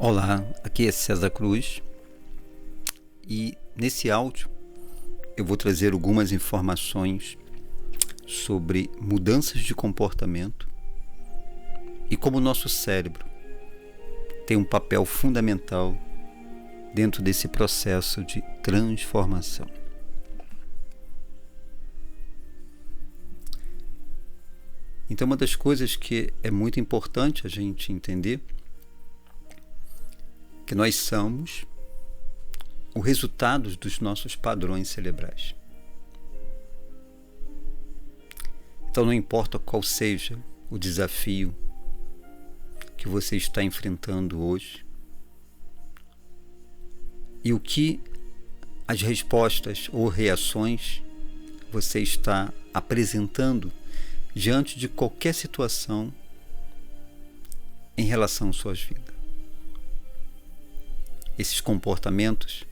Olá, aqui é César Cruz e nesse áudio eu vou trazer algumas informações sobre mudanças de comportamento e como o nosso cérebro tem um papel fundamental dentro desse processo de transformação. Então, uma das coisas que é muito importante a gente entender que nós somos o resultado dos nossos padrões cerebrais. Então, não importa qual seja o desafio que você está enfrentando hoje e o que as respostas ou reações você está apresentando diante de qualquer situação em relação às suas vidas. Esses comportamentos,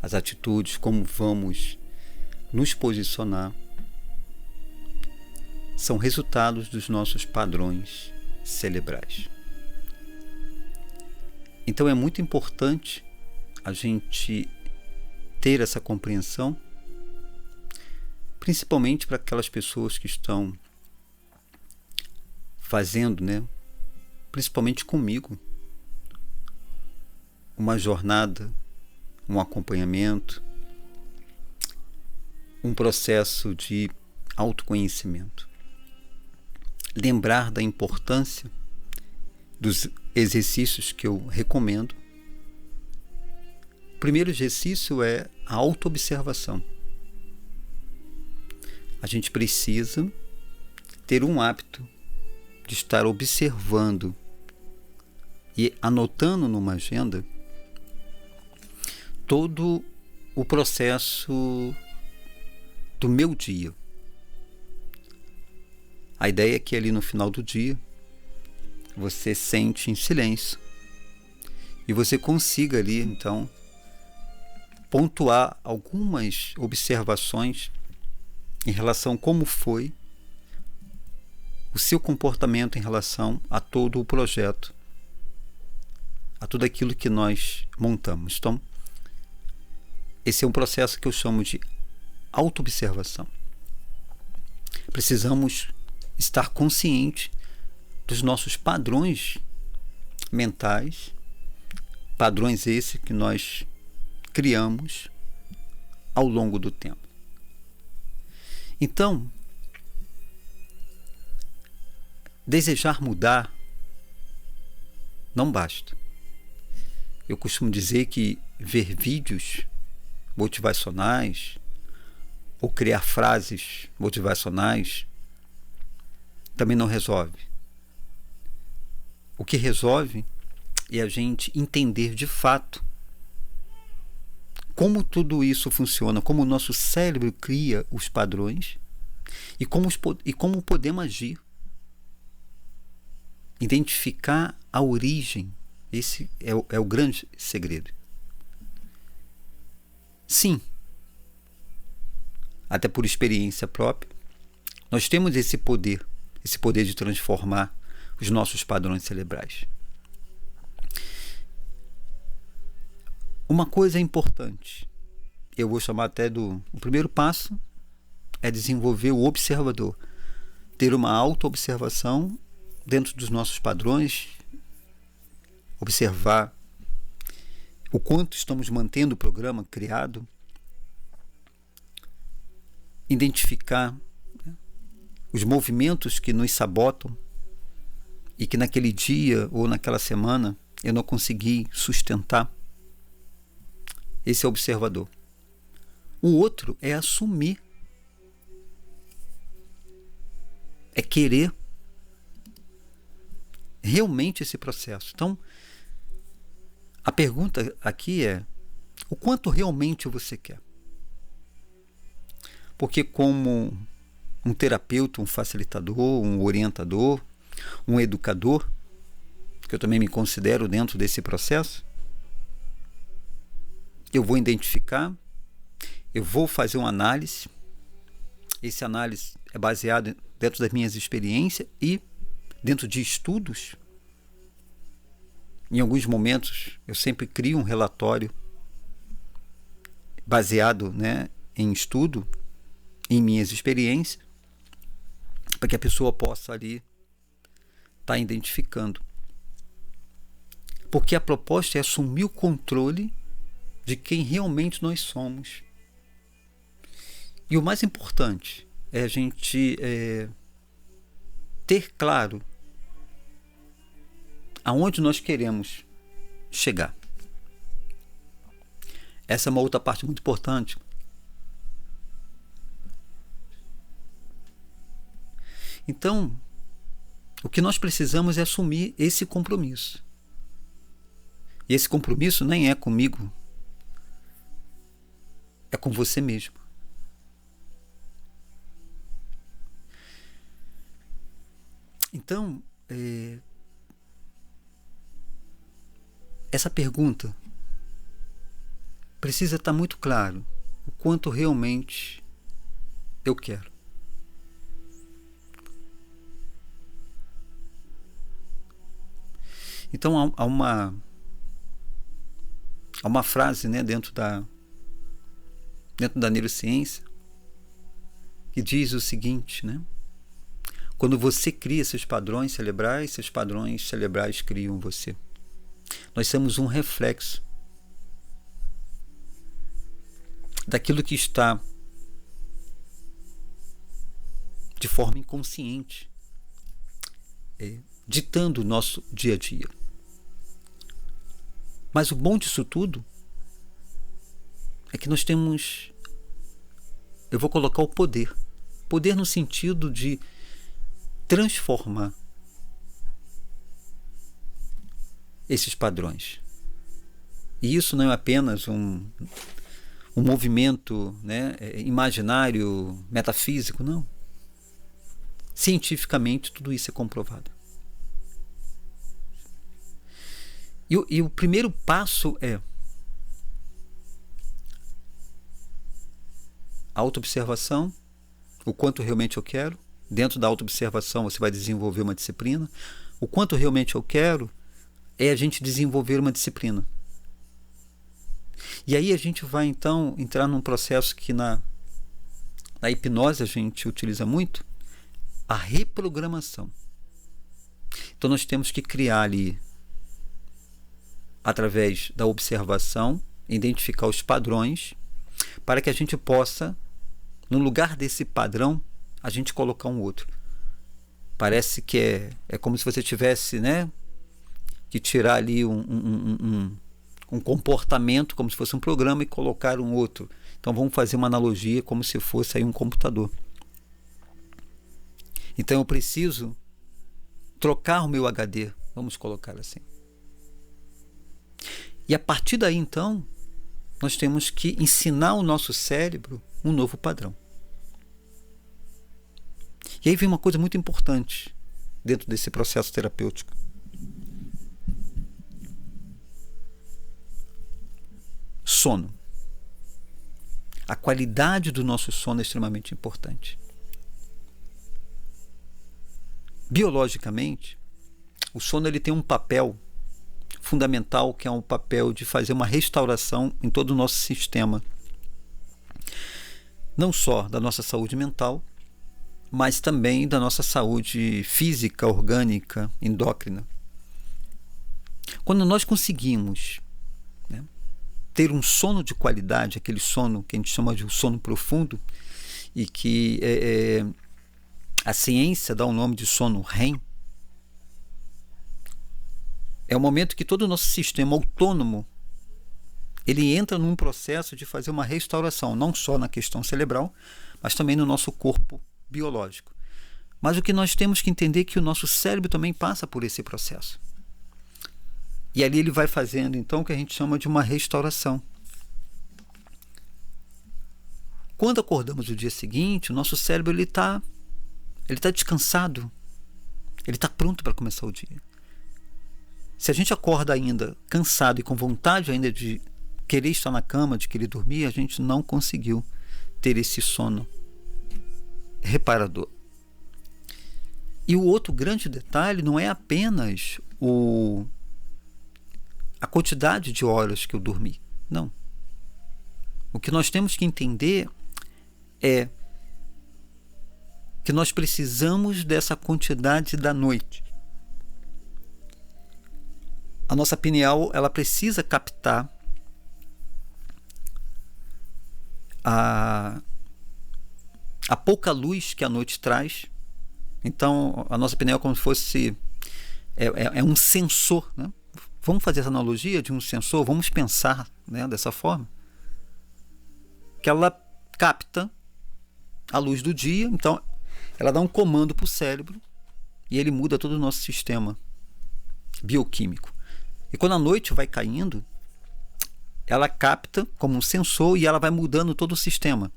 as atitudes, como vamos nos posicionar, são resultados dos nossos padrões cerebrais. Então é muito importante a gente ter essa compreensão, principalmente para aquelas pessoas que estão fazendo, principalmente comigo, uma jornada, um acompanhamento, um processo de autoconhecimento. Lembrar da importância dos exercícios que eu recomendo. O primeiro exercício é a autoobservação. A gente precisa ter um hábito de estar observando e anotando numa agenda todo o processo do meu dia. A ideia é que ali no final do dia você sente em silêncio e você consiga ali então pontuar algumas observações em relação a como foi o seu comportamento em relação a todo o projeto, a tudo aquilo que nós montamos. Então, esse é um processo que eu chamo de autoobservação. Precisamos estar conscientes dos nossos padrões mentais, padrões esses que nós criamos ao longo do tempo. Então, desejar mudar não basta. Eu costumo dizer que ver vídeos motivacionais ou criar frases motivacionais também não resolve. O que resolve é a gente entender de fato como tudo isso funciona, como o nosso cérebro cria os padrões e como podemos agir. Identificar a origem, esse é o grande segredo. Sim, até por experiência própria, nós temos esse poder de transformar os nossos padrões cerebrais. Uma coisa importante, eu vou chamar até o primeiro passo, é desenvolver o observador, ter uma autoobservação dentro dos nossos padrões, observar o quanto estamos mantendo o programa criado, identificar os movimentos que nos sabotam e que naquele dia ou naquela semana eu não consegui sustentar. Esse é o observador. O outro é assumir, é querer realmente esse processo. Então, a pergunta aqui é: o quanto realmente você quer? Porque como um terapeuta, um facilitador, um orientador, um educador, que eu também me considero dentro desse processo, eu vou identificar, eu vou fazer uma análise. Essa análise é baseada dentro das minhas experiências e dentro de estudos Em alguns momentos, eu sempre crio um relatório baseado, né, em estudo, em minhas experiências, para que a pessoa possa ali estar identificando. Porque a proposta é assumir o controle de quem realmente nós somos. E o mais importante é a gente ter claro aonde nós queremos chegar. Essa é uma outra parte muito importante. Então, o que nós precisamos é assumir esse compromisso. E esse compromisso nem é comigo, é com você mesmo. Então, essa pergunta precisa estar muito claro o quanto realmente eu quero. Então há uma frase, né, dentro da neurociência que diz o seguinte, né? Quando você cria seus padrões cerebrais criam você. Nós somos um reflexo daquilo que está de forma inconsciente ditando o nosso dia a dia. Mas o bom disso tudo é que nós temos, eu vou colocar o poder. Poder no sentido de transformar esses padrões. E isso não é apenas um movimento, né, imaginário, metafísico, não. Cientificamente tudo isso é comprovado. E o primeiro passo é a autoobservação, o quanto realmente eu quero. Dentro da autoobservação você vai desenvolver uma disciplina. O quanto realmente eu quero é a gente desenvolver uma disciplina. E aí a gente vai então entrar num processo que na hipnose a gente utiliza muito, a reprogramação. Então nós temos que criar ali, através da observação, identificar os padrões, para que a gente possa, no lugar desse padrão, a gente colocar um outro. Parece que é como se você tivesse, né, que tirar ali um comportamento, como se fosse um programa, e colocar um outro. Então vamos fazer uma analogia como se fosse aí um computador. Então eu preciso trocar o meu HD, vamos colocar assim. E a partir daí, então, nós temos que ensinar o nosso cérebro um novo padrão. E aí vem uma coisa muito importante dentro desse processo terapêutico. Sono. A qualidade do nosso sono é extremamente importante. Biologicamente, o sono ele tem um papel fundamental, que é um papel de fazer uma restauração em todo o nosso sistema, não só da nossa saúde mental, mas também da nossa saúde física, orgânica, endócrina. Quando nós conseguimos, né, ter um sono de qualidade, aquele sono que a gente chama de um sono profundo, e que a ciência dá o nome de sono REM, é o momento que todo o nosso sistema autônomo ele entra num processo de fazer uma restauração, não só na questão cerebral, mas também no nosso corpo biológico. Mas o que nós temos que entender é que o nosso cérebro também passa por esse processo. E ali ele vai fazendo, então, o que a gente chama de uma restauração. Quando acordamos no dia seguinte, o nosso cérebro ele tá descansado, ele está pronto para começar o dia. Se a gente acorda ainda cansado e com vontade ainda de querer estar na cama, de querer dormir, a gente não conseguiu ter esse sono reparador. E o outro grande detalhe não é apenas a quantidade de horas que eu dormi. Não. O que nós temos que entender é que nós precisamos dessa quantidade da noite. A nossa pineal, ela precisa captar a pouca luz que a noite traz. Então, a nossa pineal é como se fosse um sensor, né? Vamos fazer essa analogia de um sensor, vamos pensar, né, dessa forma, que ela capta a luz do dia, então ela dá um comando para o cérebro e ele muda todo o nosso sistema bioquímico. E quando a noite vai caindo, ela capta como um sensor e ela vai mudando todo o sistema,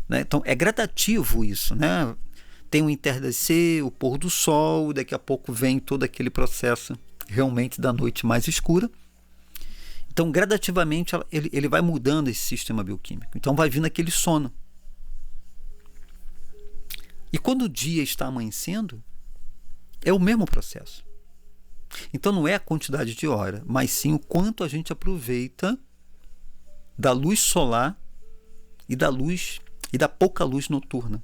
né? Então é gradativo isso, né? Tem o entardecer, o pôr do sol, daqui a pouco vem todo aquele processo realmente da noite mais escura. Então gradativamente ele vai mudando esse sistema bioquímico, então vai vindo aquele sono. E quando o dia está amanhecendo, é o mesmo processo. Então não é a quantidade de hora, mas sim o quanto a gente aproveita da luz solar e da pouca luz noturna.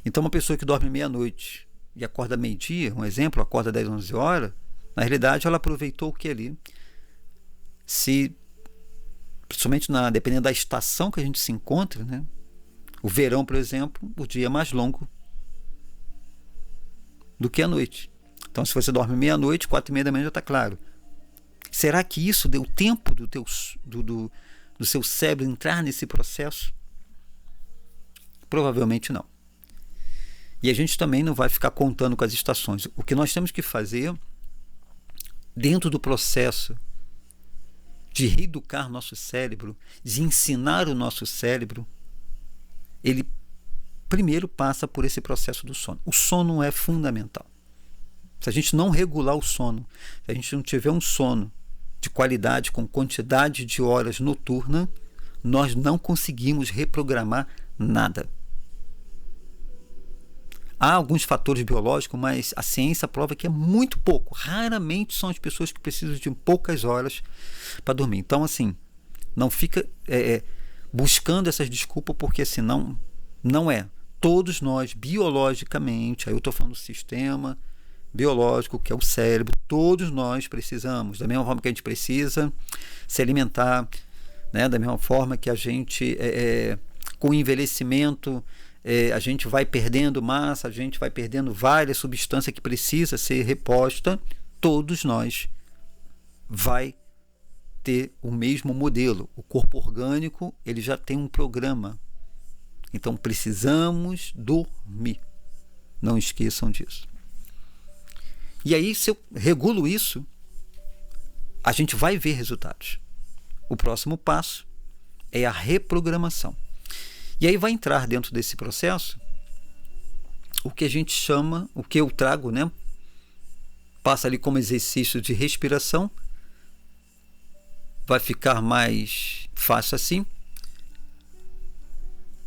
Então uma pessoa que dorme meia-noite e acorda meio-dia, um exemplo, acorda 10, 11 horas, na realidade ela aproveitou o que ali? Principalmente dependendo da estação que a gente se encontra, né? O verão, por exemplo, o dia é mais longo do que a noite. Então, se você dorme meia-noite, 4h30 da manhã já está claro. Será que isso deu tempo do seu cérebro entrar nesse processo? Provavelmente não. E a gente também não vai ficar contando com as estações. O que nós temos que fazer, dentro do processo de reeducar nosso cérebro, de ensinar o nosso cérebro, ele primeiro passa por esse processo do sono. O sono é fundamental. Se a gente não regular o sono, se a gente não tiver um sono de qualidade, com quantidade de horas noturna, nós não conseguimos reprogramar nada. Há alguns fatores biológicos, mas a ciência prova que é muito pouco. Raramente são as pessoas que precisam de poucas horas para dormir. Então, assim, não fica buscando essas desculpas, porque senão não é. Todos nós, biologicamente, aí eu estou falando do sistema biológico, que é o cérebro, todos nós precisamos, da mesma forma que a gente precisa se alimentar, né? Da mesma forma que a gente, com o envelhecimento, a gente vai perdendo massa, a gente vai perdendo várias substâncias que precisam ser reposta, todos nós vai ter o mesmo modelo. O corpo orgânico, ele já tem um programa. Então precisamos dormir. Não esqueçam disso. E aí, se eu regulo isso, a gente vai ver resultados. O próximo passo é a reprogramação. E aí vai entrar dentro desse processo o que a gente chama, o que eu trago, né? Passa ali como exercício de respiração. Vai ficar mais fácil assim.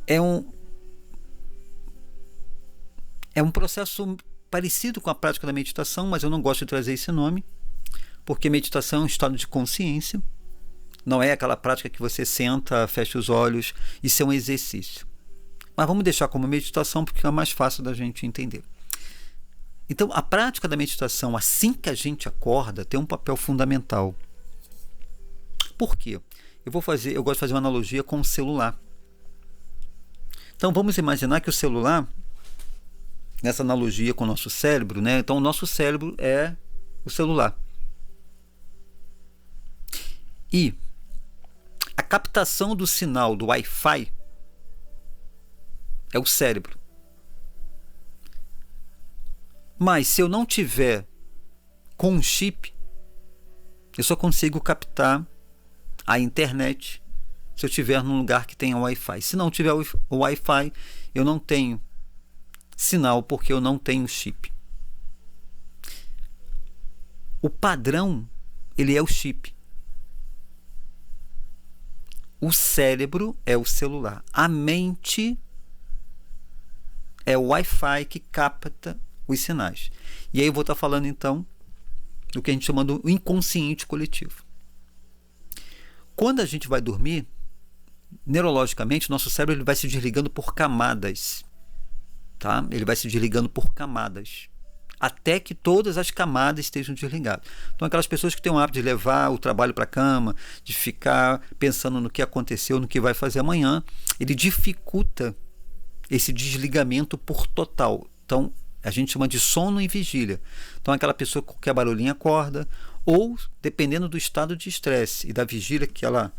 É um processo parecido com a prática da meditação, mas eu não gosto de trazer esse nome, porque meditação é um estado de consciência, não é aquela prática que você senta, fecha os olhos, isso é um exercício. Mas vamos deixar como meditação, porque é mais fácil da gente entender. Então, a prática da meditação, assim que a gente acorda, tem um papel fundamental. Por quê? Eu gosto de fazer uma analogia com o celular. Então, vamos imaginar que o celular, nessa analogia com o nosso cérebro, né? Então o nosso cérebro é o celular. E a captação do sinal do Wi-Fi é o cérebro. Mas se eu não tiver com um chip, eu só consigo captar a internet se eu estiver num lugar que tenha Wi-Fi. Se não tiver o Wi-Fi, eu não tenho sinal, porque eu não tenho chip. O padrão, ele é o chip. O cérebro é o celular. A mente é o Wi-Fi que capta os sinais. E aí eu vou estar falando então do que a gente chama do inconsciente coletivo. Quando a gente vai dormir, neurologicamente, nosso cérebro ele vai se desligando por camadas. Tá? Ele vai se desligando por camadas, até que todas as camadas estejam desligadas. Então, aquelas pessoas que têm o hábito de levar o trabalho para a cama, de ficar pensando no que aconteceu, no que vai fazer amanhã, ele dificulta esse desligamento por total. Então, a gente chama de sono em vigília. Então, aquela pessoa que qualquer barulhinho acorda, ou, dependendo do estado de estresse e da vigília que ela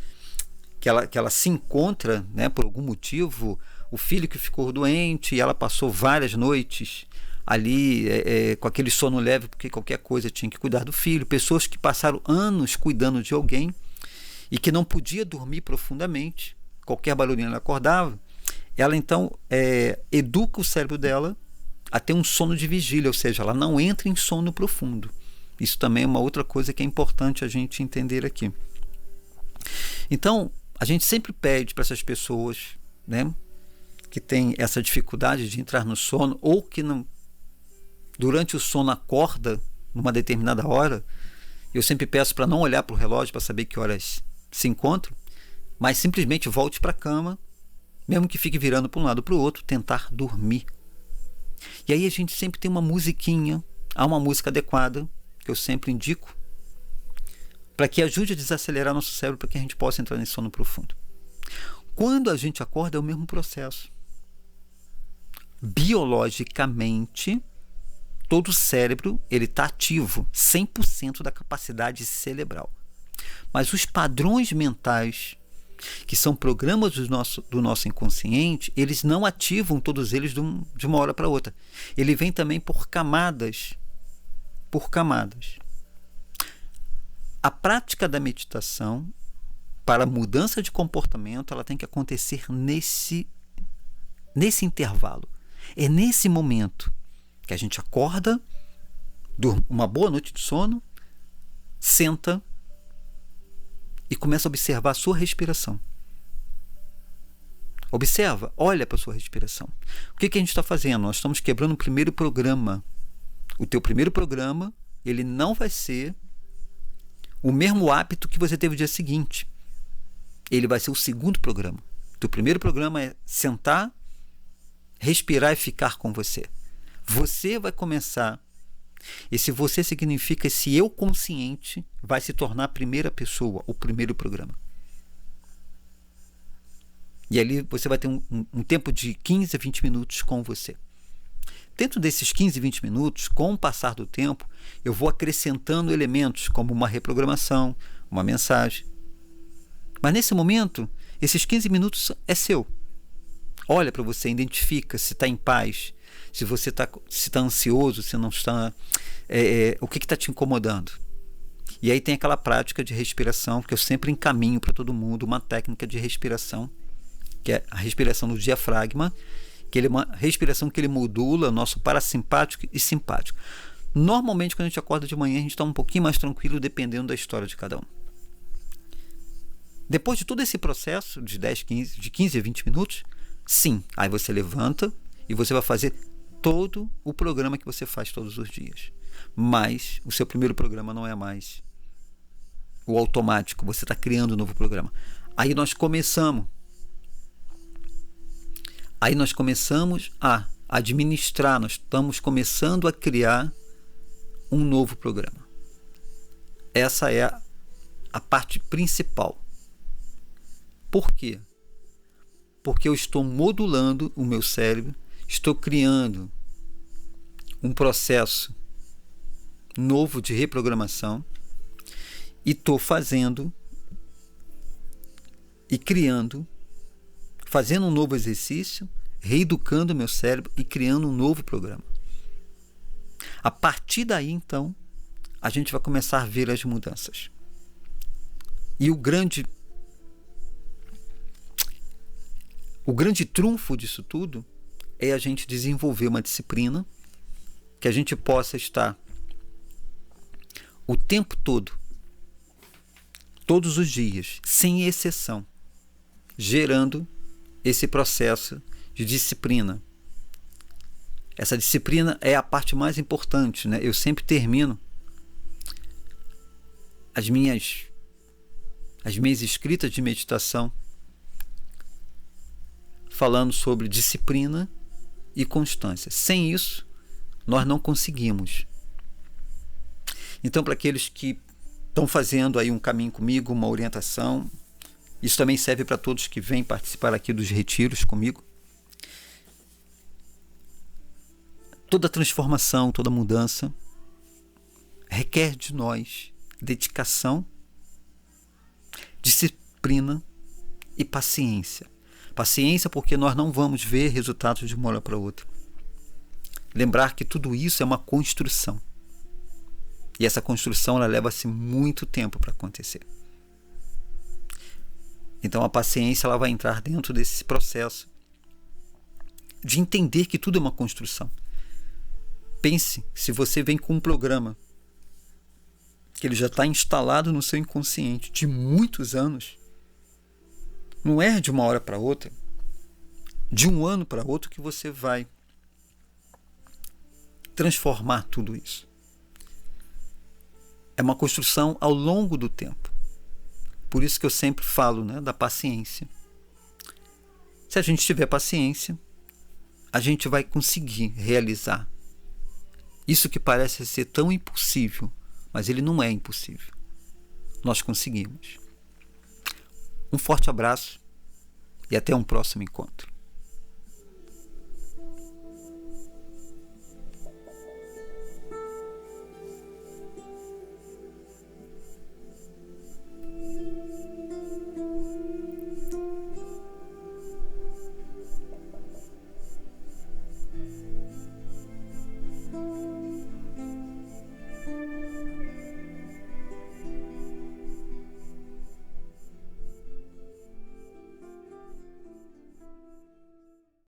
se encontra, né, por algum motivo, o filho que ficou doente e ela passou várias noites ali com aquele sono leve, porque qualquer coisa tinha que cuidar do filho, pessoas que passaram anos cuidando de alguém e que não podia dormir profundamente, qualquer barulhinho ela acordava, ela então educa o cérebro dela a ter um sono de vigília, ou seja, ela não entra em sono profundo. Isso também é uma outra coisa que é importante a gente entender aqui. Então, a gente sempre pede para essas pessoas, né, que têm essa dificuldade de entrar no sono, ou que não, durante o sono acorda numa determinada hora, eu sempre peço para não olhar para o relógio para saber que horas se encontram, mas simplesmente volte para a cama, mesmo que fique virando para um lado para o outro, tentar dormir. E aí a gente sempre tem uma musiquinha, há uma música adequada, que eu sempre indico, para que ajude a desacelerar nosso cérebro, para que a gente possa entrar em sono profundo. Quando a gente acorda é o mesmo processo. Biologicamente, todo o cérebro está ativo, 100% da capacidade cerebral. Mas os padrões mentais, que são programas do nosso inconsciente, eles não ativam todos eles de uma hora para outra. Ele vem também por camadas. Por camadas. A prática da meditação, para a mudança de comportamento, ela tem que acontecer nesse intervalo. É nesse momento que a gente acorda, uma boa noite de sono, senta e começa a observar a sua respiração. Observa, olha para a sua respiração. O que a gente está fazendo? Nós estamos quebrando o primeiro programa. O teu primeiro programa, ele não vai ser o mesmo hábito que você teve no dia seguinte. Ele vai ser o segundo programa. O teu primeiro programa é sentar, respirar e ficar com você. Você vai começar. Esse você significa esse eu consciente vai se tornar a primeira pessoa, o primeiro programa. E ali você vai ter um tempo de 15 a 20 minutos com você. Dentro desses 15, 20 minutos, com o passar do tempo, eu vou acrescentando elementos como uma reprogramação, uma mensagem. Mas nesse momento, esses 15 minutos é seu. Olha para você, identifica se está em paz, se você está ansioso, se não está, o que está te incomodando. E aí tem aquela prática de respiração, que eu sempre encaminho para todo mundo, uma técnica de respiração, que é a respiração do diafragma, que ele é uma respiração que ele modula o nosso parasimpático e simpático. Normalmente, quando a gente acorda de manhã, a gente está um pouquinho mais tranquilo, dependendo da história de cada um. Depois de todo esse processo de 15 a 20 minutos, sim, aí você levanta e você vai fazer todo o programa que você faz todos os dias. Mas o seu primeiro programa não é mais o automático, você está criando um novo programa. Aí nós começamos a administrar, nós estamos começando a criar um novo programa. Essa é a parte principal. Por quê? Porque eu estou modulando o meu cérebro, estou criando um processo novo de reprogramação e estou fazendo e criando, fazendo um novo exercício, reeducando o meu cérebro e criando um novo programa. A partir daí, então, a gente vai começar a ver as mudanças. E o grande trunfo disso tudo é a gente desenvolver uma disciplina que a gente possa estar o tempo todo, todos os dias, sem exceção, gerando esse processo de disciplina. Essa disciplina é a parte mais importante, né? Eu sempre termino as minhas escritas de meditação falando sobre disciplina e constância. Sem isso, nós não conseguimos. Então, para aqueles que estão fazendo aí um caminho comigo, uma orientação, isso também serve para todos que vêm participar aqui dos retiros comigo. Toda transformação, toda mudança requer de nós dedicação, disciplina e paciência. Paciência porque nós não vamos ver resultados de uma hora para outra. Lembrar que tudo isso é uma construção. E essa construção ela leva-se muito tempo para acontecer. Então a paciência ela vai entrar dentro desse processo de entender que tudo é uma construção. Pense, se você vem com um programa que ele já está instalado no seu inconsciente de muitos anos, não é de uma hora para outra, de um ano para outro que você vai transformar tudo isso. É uma construção ao longo do tempo. Por isso que eu sempre falo, né, da paciência. Se a gente tiver paciência, a gente vai conseguir realizar isso que parece ser tão impossível, mas ele não é impossível. Nós conseguimos. Um forte abraço e até um próximo encontro.